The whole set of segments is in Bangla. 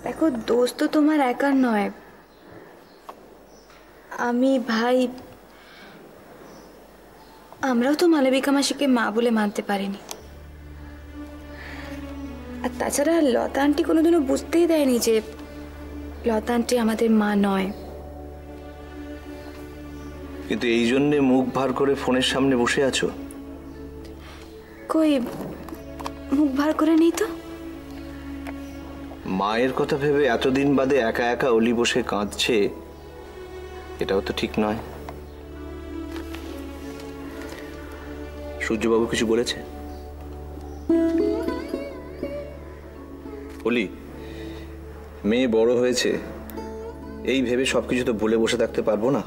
দেখো, দোষ তো তোমার একার নয়। আমি, ভাই, আমরাও তো মালবিকা মাসিকে মা বলে মানতে পারিনি। আর তাছাড়া লতা আন্টি কোনোদিনও বুঝতেই দেয়নি যে লতা আন্টি আমাদের মা নয়। কিন্তু এই জন্যে মুখ ভার করে ফোনের সামনে বসে আছো? কই, মুখ ভার করে নেই তো। মায়ের কথা ভেবে এতদিন বাদে একা একা অলি বসে কাঁদছে, এটাও তো ঠিক নয়। সূর্যবাবু কিছু বলেছে? অলি, মেয়ে বড় হয়েছে, এই ভেবে সবকিছু তো ভুলে বসে থাকতে পারবো না।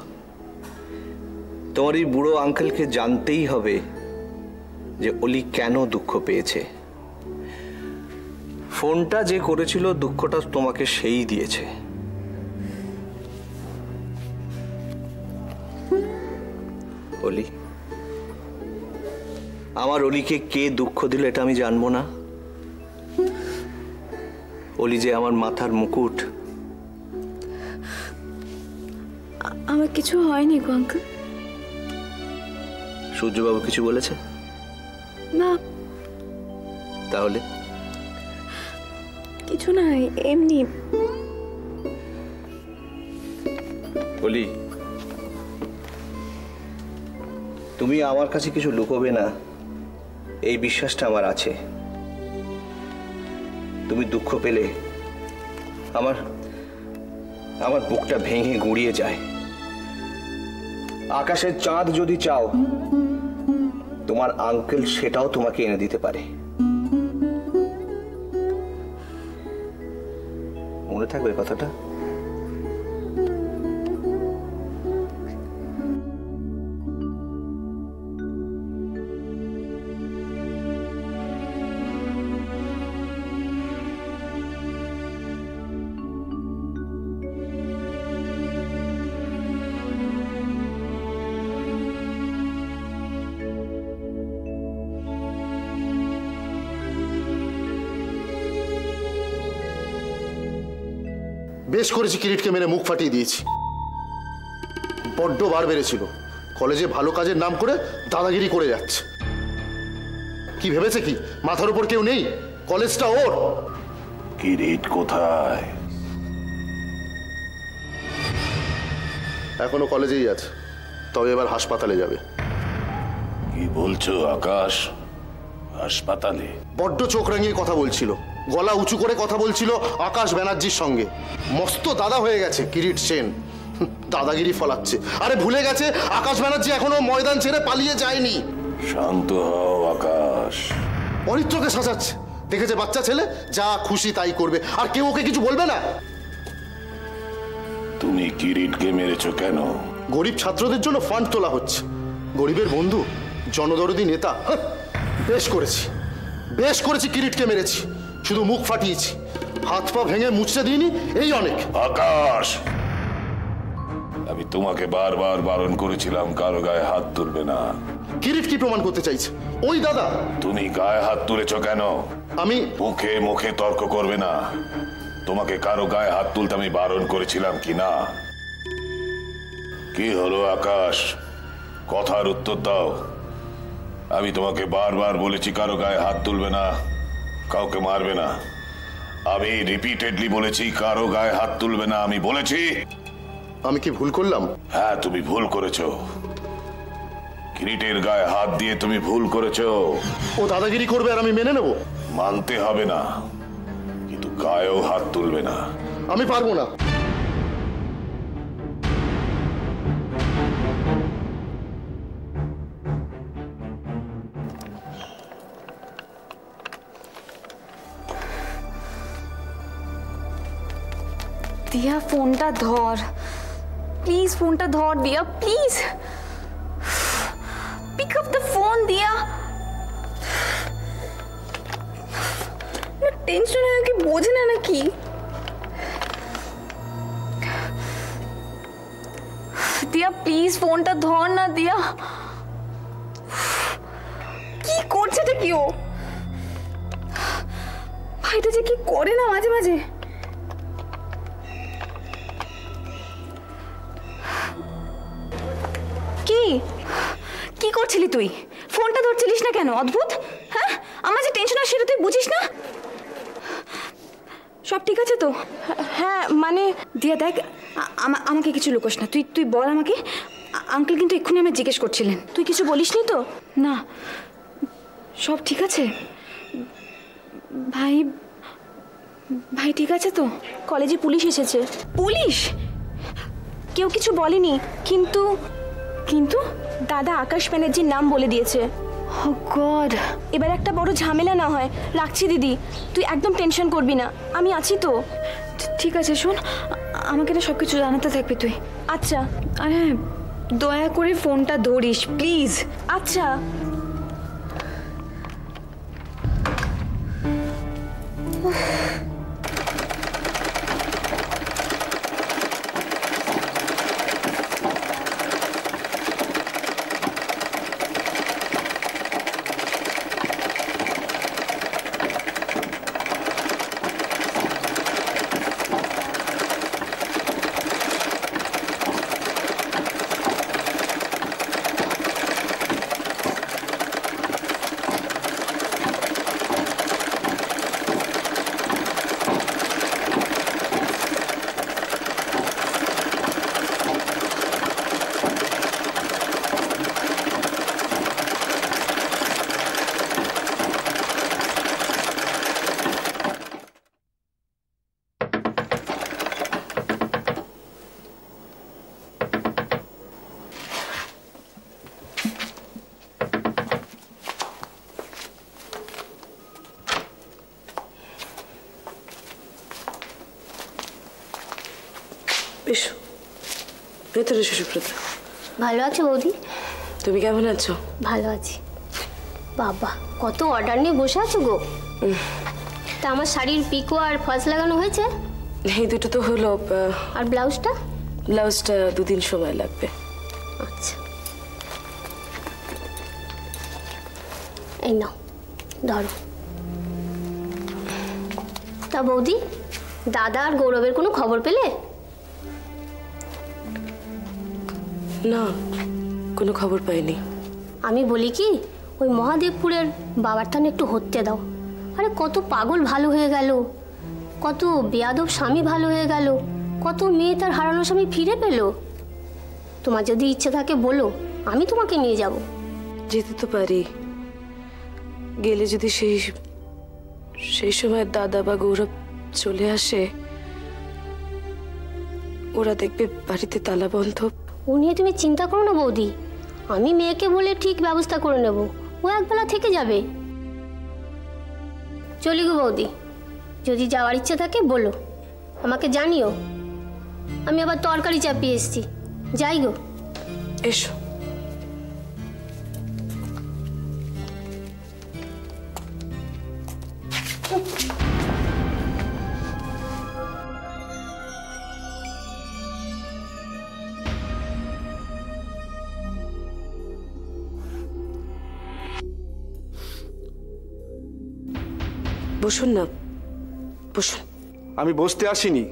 তোমার এই বুড়ো আঙ্কেলকে জানতেই হবে যে অলি কেন দুঃখ পেয়েছে। ফোনটা যে করেছিল দুঃখটা তোমাকে সেই দিয়েছে। অলি, আমার অলিকে কে দুঃখ দিল এটা আমি জানবো না? অলি যে আমার মাথার মুকুট। আমার কিছু হয়নি গো আঙ্কেল। সূর্যবাবু কিছু বলেছে না। তাহলে? কিছু না, এমনি। অলি, তুমি আমার কাছে কিছু লুকোবে না, এই বিশ্বাসটা আমার আছে। তুমি দুঃখ পেলে আমার আমার বুকটা ভেঙে গুঁড়িয়ে যায়। আকাশের চাঁদ যদি চাও, তোমার আঙ্কেল সেটাও তোমাকে এনে দিতে পারে। মনে থাকবে কথাটা? বেশ করেছি, কিরিটকে মেরে মুখ ফাটিয়ে দিয়েছি। বড্ড বার বেড়েছিল, কলেজে ভালো কাজের নাম করে দাদাগিরি করে যাচ্ছে। কি ভেবেছে কি মাথার উপর কেউ নেই? কলেজটা ওর। কিরিট কোথায়? এখনো কলেজেই আছে, তবে এবার হাসপাতালে যাবে। কি বলছো আকাশ? হাসপাতালে? বড্ড চোখ রাঙিয়ে কথা বলছিল, গলা উঁচু করে কথা বলছিল আকাশ ব্যানার্জির সঙ্গে। মস্ত দাদা হয়ে গেছে কিরিট সেন, দাদাগিরি ফলাচ্ছে। আরে ভুলে গেছে আকাশ ব্যানার্জি এখনো ময়দান ছেড়ে পালিয়ে যায়নি। শান্ত হও আকাশ। অরিত্রকে সাজাচ্ছে, দেখেছে বাচ্চা ছেলে, যা খুশি তাই করবে, আর কেউ ওকে কিছু বলবে না। তুমি কিরিটকে মেরেছো কেন? গরিব ছাত্রদের জন্য ফান্ড তোলা হচ্ছে। গরিবের বন্ধু, জনদরদি নেতা। বেশ করেছি, বেশ করেছি, কিরিটকে মেরেছি। শুধু মুখ ফাটিয়েছি, হাত পা ভেঙে মুছতে দিইনি, এই অনেক। আকাশ, আমি তোমাকে বারবার বারণ করেছিলাম কারো গায়ে হাত তুলবে না। কিরিট কি প্রমাণ করতে চাইছে? ওই দাদা। তুমি গায়ে হাত তুলেছো কেন? আমি মুখে মুখে তর্ক করবে না। তোমাকে কারো গায়ে হাত তুলতে আমি বারণ করেছিলাম কি না? কি হলো আকাশ, কথার উত্তর দাও। আমি তোমাকে বারবার বলেছি কারো গায়ে হাত তুলবে না, কাউকে মারবে না। আমি রিপিটেডলি বলেছি কারো গায়ে হাত তুলবে না। আমি বলেছি। আমি কি ভুল করলাম? হ্যাঁ, তুমি ভুল করেছো। কিরিটের গায়ে হাত দিয়ে তুমি ভুল করেছো। ও দাদাগিরি করবে আর আমি মেনে নেব? মানতে হবে না, কিন্তু গায়েও হাত তুলবে না। আমি পারবো না। দিয়া, ফোনটা ধর প্লিজ, ফোনটা ধর দিয়া, please pick up the phone দিয়া। টেনশন হয় কি বোঝে না নাকি? দিয়া প্লিজ ফোনটা ধর না দিয়া। কি করছে এটা? কি ও ভাইটা যে কি করে না মাঝে মাঝে। করছিলি তুই? ফোনটা ধরছিলিস না কেন? অদ্ভুত। হ্যাঁ, আমার যে টেনশন হয় সেটা তুই বুঝিস না? সব ঠিক আছে তো? হ্যাঁ মানে দিয়া দেখ, আমাকে কিছু লুকোস না। তুই বল আমাকে। আঙ্কেল কিন্তু এক্ষুনি আমায় জিজ্ঞেস করছিলেন। তুই কিছু বলিসনি তো? না, সব ঠিক আছে। ভাই ভাই ঠিক আছে তো? কলেজে পুলিশ এসেছে। পুলিশ? কেউ কিছু বলেনি, কিন্তু কিন্তু দাদা আকাশ ব্যানার্জির নাম বলে দিয়েছে। ও গড, এবার একটা বড় ঝামেলা না হয়। রাখছি দিদি, তুই একদম টেনশন করবি না, আমি আছি তো। ঠিক আছে শোন, আমাকে না সব কিছু জানাতে থাকবি তুই। আচ্ছা। আর হ্যাঁ, দয়া করে ফোনটা ধরিস প্লিজ। আচ্ছা। এসো ভেতরে এসো সুব্রতা। ভালো আছো বৌদি? তুমি কেমন আছো? ভালো আছি। বাবা, কত অর্ডার নিয়ে বসে আছো গো। তা আমার শাড়ির পিকো আর ফলস লাগানো হয়েছে? এই দুটো তো হলো। আর ব্লাউজটা? ব্লাউজটা 2 দিন সময় লাগবে। আচ্ছা, এই নাও ধরো। তা বৌদি, দাদা আর গৌরবের কোনো খবর পেলে? না, কোনো খবর পাইনি। আমি বলি কি, ওই মহাদেবপুরের বাবার থানে একটু হতে দাও। আরে কত পাগল ভালো হয়ে গেল, কত বেয়াদব স্বামী ভালো হয়ে গেল, কত মেয়ে তার হারানো স্বামী ফিরে পেল। তোমার যদি ইচ্ছে থাকে বলো, আমি তোমাকে নিয়ে যাব। যেতে তো পারি, গেলে যদি সেই সময় দাদা বা গৌরব চলে আসে, ওরা দেখবে বাড়িতে তালা বন্ধ। ও নিয়ে তুমি চিন্তা করো না বৌদি, আমি মেয়েকে বলে ঠিক ব্যবস্থা করে নেব। ও একবেলা থেকে যাবে। চলি গো বৌদি, যদি যাওয়ার ইচ্ছে থাকে বলো, আমাকে জানিও। আমি আবার তরকারি চাপিয়ে এসছি, যাই গো। এসো। বসুন না, বসুন। আমি বসতে আসিনি,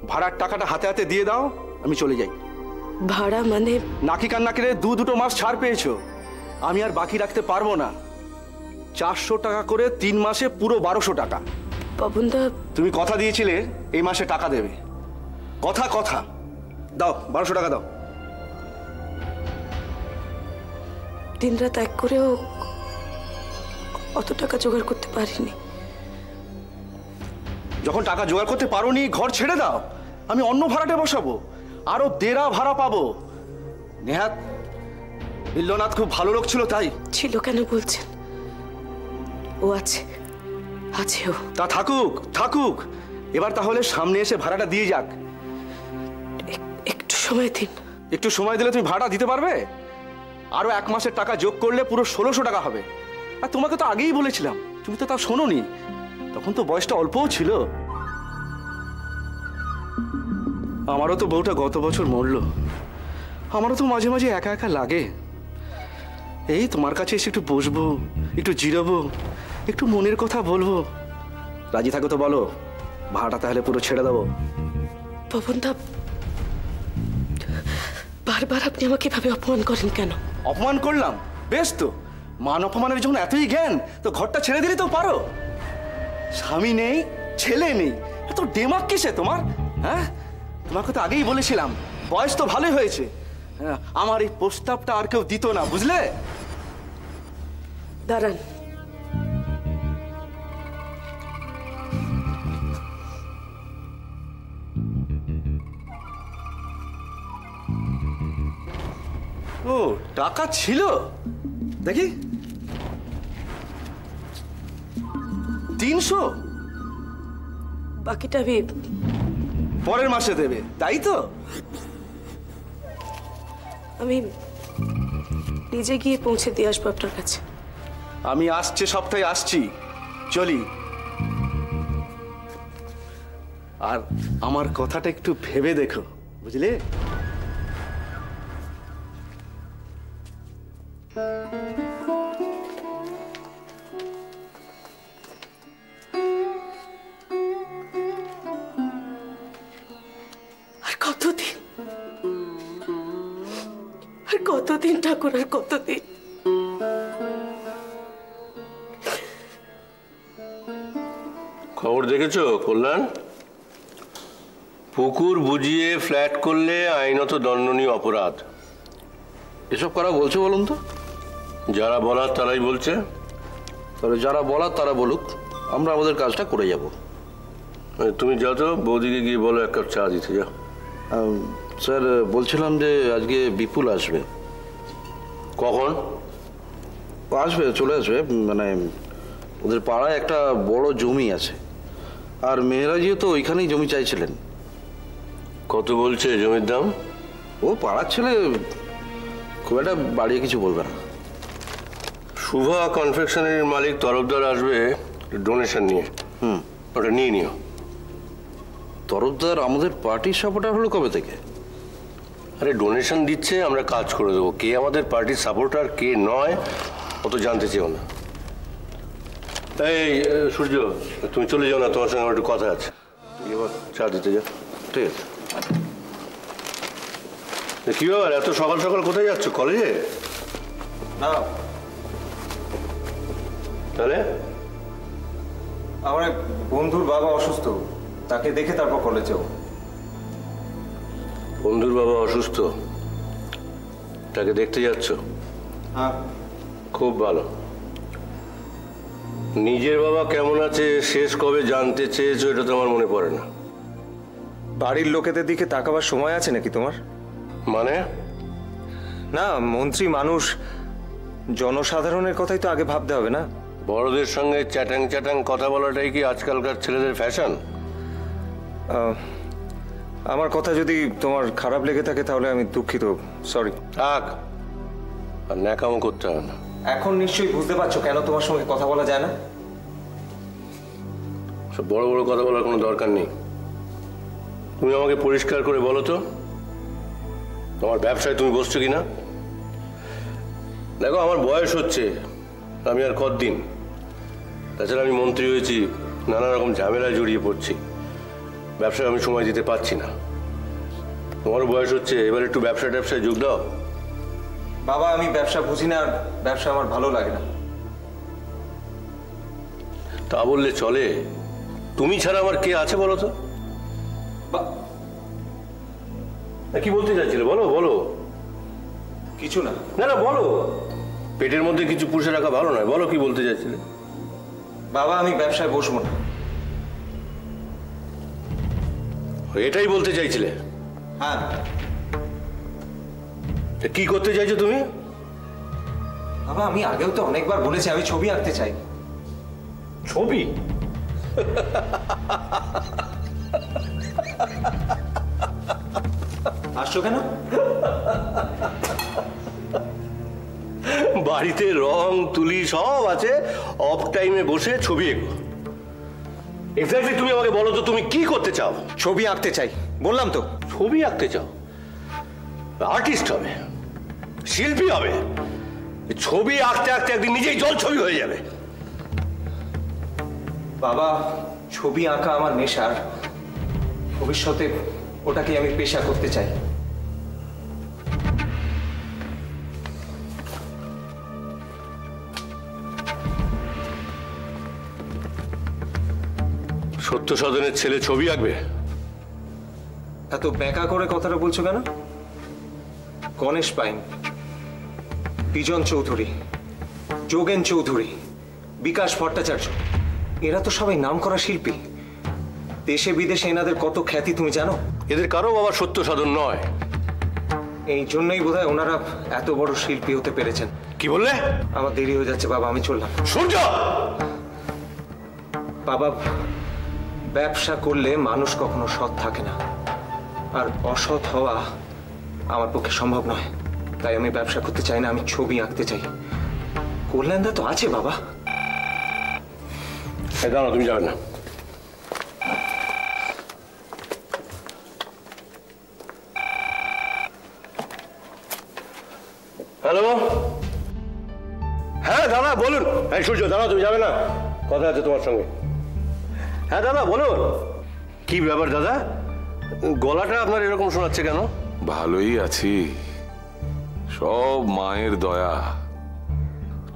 ভাড়ার টাকাটা হাতে হাতে দিয়ে দাও, আমি চলে যাই। ভাড়া মানে? নাকি কান্না করে দুটো মাস ছাড় পেয়েছো, আমি আর বাকি রাখতে পারবো না। 400 টাকা করে 3 মাসে পুরো 1200 টাকা। পবনদা, তুমি কথা দিয়েছিলে এই মাসে টাকা দেবে, কথা কথা দাও, 1200 টাকা দাও। দিনরাত এক করেও অত টাকা জোগাড় করতে পারিনি। যখন টাকা জোগাড় করতে পারোনি, ঘর ছেড়ে দাও, আমি অন্য ভাড়াটে বসাবো, আরো 1.5 ভাড়া পাবো। নেহাত বিল্লনাথ খুব ভালো লোক ছিল, তাই ছিল কেন বলছেন? ও আছে, আছে ও। তা থাকুক থাকুক, এবার তাহলে সামনে এসে ভাড়াটা দিয়ে যাক। একটু সময় দিন। একটু সময় দিলে তুমি ভাড়া দিতে পারবে? আরো 1 মাসের টাকা যোগ করলে পুরো 1600 টাকা হবে। আর তোমাকে তো আগেই বলেছিলাম, তুমি তো তা শোনোনি, তখন তো বয়সটা অল্পও ছিল। আমারও তো বউটা গত বছর মরলো, আমারও তো মাঝে মাঝে একা একা লাগে। এই তোমার কাছে এসে একটু বসবো, একটু জিরাবো, একটু মনের কথা বলবো। রাজি থাকো তো বলো, ভাড়াটা তাহলে পুরো ছেড়ে দেবো। পবনদা, বারবার আপনি আমাকে এভাবে অপমান করেন কেন? অপমান করলাম? বেশ তো, মান অপমানের যখন এতই জ্ঞান তো ঘরটা ছেড়ে দিলে তো পারো। স্বামী নেই, ছেলে নেই, এত ডেমাক কিসে তোমার? হ্যাঁ, তোমাকে তো আগেই বলেছিলাম বয়স তো ভালোই হয়েছে। হ্যাঁ, আমার এই প্রস্তাবটা আর কেউ দিত না, বুঝলে? দাঁড়ান, ও টাকা ছিল, দেখি 300। বাকিটা আমি পরের মাসে দেবে, তাই তো? আমি নিজে গিয়ে পৌঁছে দিয়ে আসবো আপনার কাছে। আমি আসছে সপ্তাহে আসছি, চলি। আর আমার কথাটা একটু ভেবে দেখো, বুঝলে? আর কতদিন, আর কতদিন ঠাকুর, আর কতদিন? খবর দেখেছো কল্যাণ? পুকুর বুঝিয়ে ফ্ল্যাট করলে আইনত দণ্ডনীয় অপরাধ। এসব কারা বলছে বলুন তো? যারা বলার তারাই বলছে। তাহলে যারা বলার তারা বলুক, আমরা আমাদের কাজটা করে যাব। তুমি যাও তো, বৌদিকে গিয়ে বলো এক কাপ চা দিতে। যাও। স্যার, বলছিলাম যে আজকে বিপুল আসবে। কখন আসবে? চলে আসবে। মানে ওদের পাড়ায় একটা বড় জমি আছে, আর মেয়েরাজিও তো ওইখানেই জমি চাইছিলেন। কত বলছে জমির দাম? ও পাড়ার ছেলে, খুব একটা বাড়িয়ে কিছু বলবে না। শুভা কনফেকশনারির মালিক তরফদার আসবে ডোনেশন নিয়ে। ওটা নিয়ে নিও। তরফদার আমাদের পার্টির সাপোর্টার হলো কবে থেকে? আরে ডোনেশন দিচ্ছে, আমরা কাজ করে দেবো। কে আমাদের পার্টির সাপোর্টার কে নয় অত জানতে চেও না। এই সূর্য, তুমি চলে যাও না, তোমার সঙ্গে আমার একটু কথা আছে। তুই এবার চা দিতে যাও। ঠিক আছে। কি ব্যাপার, এত সকাল সকাল কোথায় যাচ্ছ? কলেজে? না, তাহলে? আমার এক বন্ধুর বাবা অসুস্থ, তাকে দেখে তারপর কলেজে যাবো। বন্ধুর বাবা অসুস্থ, তাকে দেখতে যাচ্ছ? হ্যাঁ। খুব ভালো। নিজের বাবা কেমন আছে শেষ কবে জানতে চেয়েছো এটা তো আমার মনে পড়ে না। বাড়ির লোকেদের দিকে তাকাবার সময় আছে নাকি তোমার? মানে? না, মন্ত্রী মানুষ, জনসাধারণের কথাই তো আগে ভাবতে হবে না? বড়দের সঙ্গে চ্যাটাং চ্যাটাং কথা বলাটাই কি আজকালকার ছেলেদের ফ্যাশন? আমার কথা যদি তোমার খারাপ লেগে থাকে তাহলে আমি দুঃখিত, সরি। থাক, আর ন্যাকামো করতে হবে না। এখন নিশ্চয়ই বুঝতে পারছো কেন তোমার সঙ্গে কথা বলা যায় না। সব বড় বড় কথা বলার কোনো দরকার নেই। তুমি আমাকে পরিষ্কার করে বলো তো, তোমার ব্যবসায় তুমি বসছো কিনা? দেখো, আমার বয়স হচ্ছে, আমি আর কতদিন। তাছাড়া আমি মন্ত্রী হয়েছি, নানা রকম ঝামেলায় জড়িয়ে পড়ছি, ব্যবসায় আমি সময় দিতে পারছি না। তোমারও বয়স হচ্ছে, এবার একটু ব্যবসায় যোগ দাও। বাবা, আমি ব্যবসা বুঝি না, আর ব্যবসা আমার ভালো লাগে না। তা বললে চলে? তুমি ছাড়া আমার কে আছে বলো তো? কি বলতে চাইছিলে? বলো বলো। কিছু না। না না, বলো। পেটের মধ্যে কিছু পুষে রাখা ভালো নয়, বলো কি বলতে চাইছিলে। বাবা, আমি ব্যবসায় বসবো না। এটাই বলতে চাইছিলে? হ্যাঁ। কি করতে চাইছো তুমি? বাবা, আমি আগেও তো অনেকবার বলেছি আমি ছবি আঁকতে চাই। ছবি? আসছো কেন? বাড়িতে রং তুলি সব আছে, অফ টাইমে বসে ছবি এঁকো। এক্স্যাক্টলি তুমি আমাকে বলো তো, তুমি কি করতে চাও? ছবি আঁকতে চাই, বললাম তো। ছবি আঁকতে চাও? আর্টিস্ট হবে, শিল্পী হবে। ছবি আঁকতে আঁকতে একদিন নিজেই জল ছবি হয়ে যাবে। বাবা, ছবি আঁকা আমার নেশার, ভবিষ্যতে ওটাকে আমি পেশা করতে চাই। সত্য সাধনের ছেলে ছবি আঁকবে? এত ব্যাকা করে কথাটা বলছো কেন? গণেশ পাইন, বিজন চৌধুরী, যোগেন চৌধুরী, বিকাশ ভট্টাচার্য, এরা তো সবাই নামকরা শিল্পী। দেশে বিদেশে এনাদের কত খ্যাতি তুমি জানো? এদের কারো বাবা সত্য সাধন নয়। এই জন্যই বোধহয় ওনারা এত বড় শিল্পী হতে পেরেছেন। কি বললে? আমার দেরি হয়ে যাচ্ছে বাবা, আমি চললাম। সূর্য! বাবা, ব্যবসা করলে মানুষ কখনো সৎ থাকে না, আর অসৎ হওয়া আমার পক্ষে সম্ভব নয়। তাই আমি ব্যবসা করতে চাই না, আমি ছবি আঁকতে চাই। কল্যাণদা তো আছে বাবা। দাঁড়াও, তুমি যাবে না। হ্যালো, হ্যাঁ দাদা বলুন। এই সূর্য দাদা, তুমি যাবে না, কথা আছে তোমার সঙ্গে। হ্যাঁ দাদা বলুন। কি ব্যাপার দাদা, গলাটা আপনার এরকম শোনাচ্ছে কেন? ভালোই আছি, সব মায়ের দয়া।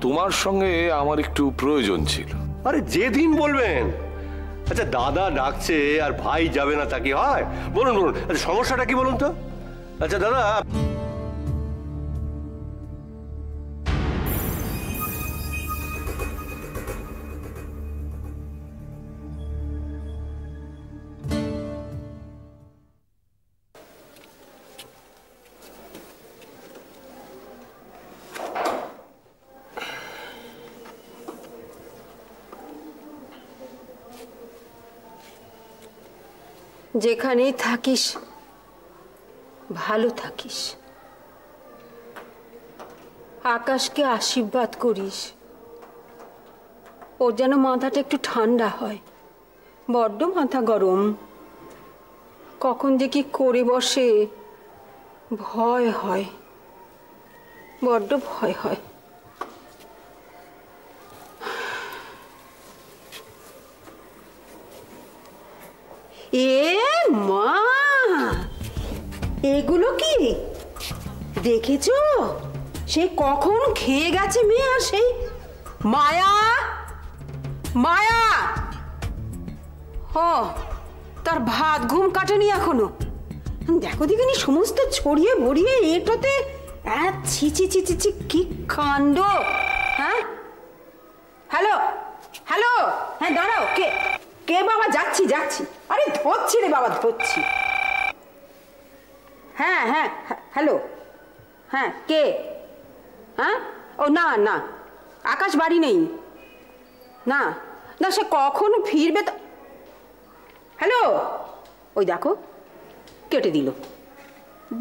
তোমার সঙ্গে আমার একটু প্রয়োজন ছিল। আরে যেদিন বলবেন। আচ্ছা দাদা ডাকছে আর ভাই যাবে না তা কি হয়? বলুন বলুন, আচ্ছা সমস্যাটা কি বলুন তো? আচ্ছা দাদা, যেখানেই থাকিস ভালো থাকিস। আকাশকে আশীর্বাদ করিস, ওর যেন মাথাটা একটু ঠান্ডা হয়। বড্ড মাথা গরম, কখন যে কি করে বসে ভয় হয়, বড্ড ভয় হয়। এ মা, এগুলো কি দেখেছো? সে কখন খেয়ে গেছে মেয়ে। আর সেই মায়া, মায়া ও তার ভাত ঘুম কাটেনি এখনো। দেখো দেখিনি সমস্ত ছড়িয়ে ভরিয়ে এটাতে। ছি ছি ছি ছি ছি, কি কাণ্ড। হ্যাঁ হ্যালো হ্যালো, হ্যাঁ দাঁড়াও। কে কে বাবা? যাচ্ছি যাচ্ছি। আরে ধরছি রে বাবা, ধরছি। হ্যাঁ হ্যাঁ হ্যালো, হ্যাঁ কে? হ্যাঁ ও না না, আকাশ বাড়ি নেই। না না, সে কখন ফিরবে তো। হ্যালো, ওই দেখো কেটে দিল।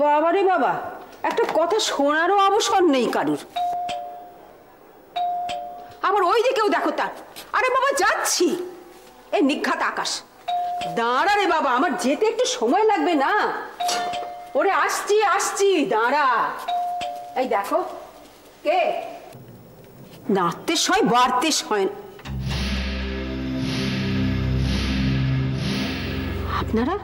বাবা রে বাবা, একটা কথা শোনারও অবসর নেই কারুর। আবার ওই দিকেও দেখো তার। আরে বাবা যাচ্ছি। এই নিঘাত আকাশ, দাঁড়া রে বাবা, আমার যেতে একটু সময় লাগবে না? ওরে আসছি আসছি, দাঁড়া। এই দেখো কে নাচতে সয় বাড়তে সয়। আপনারা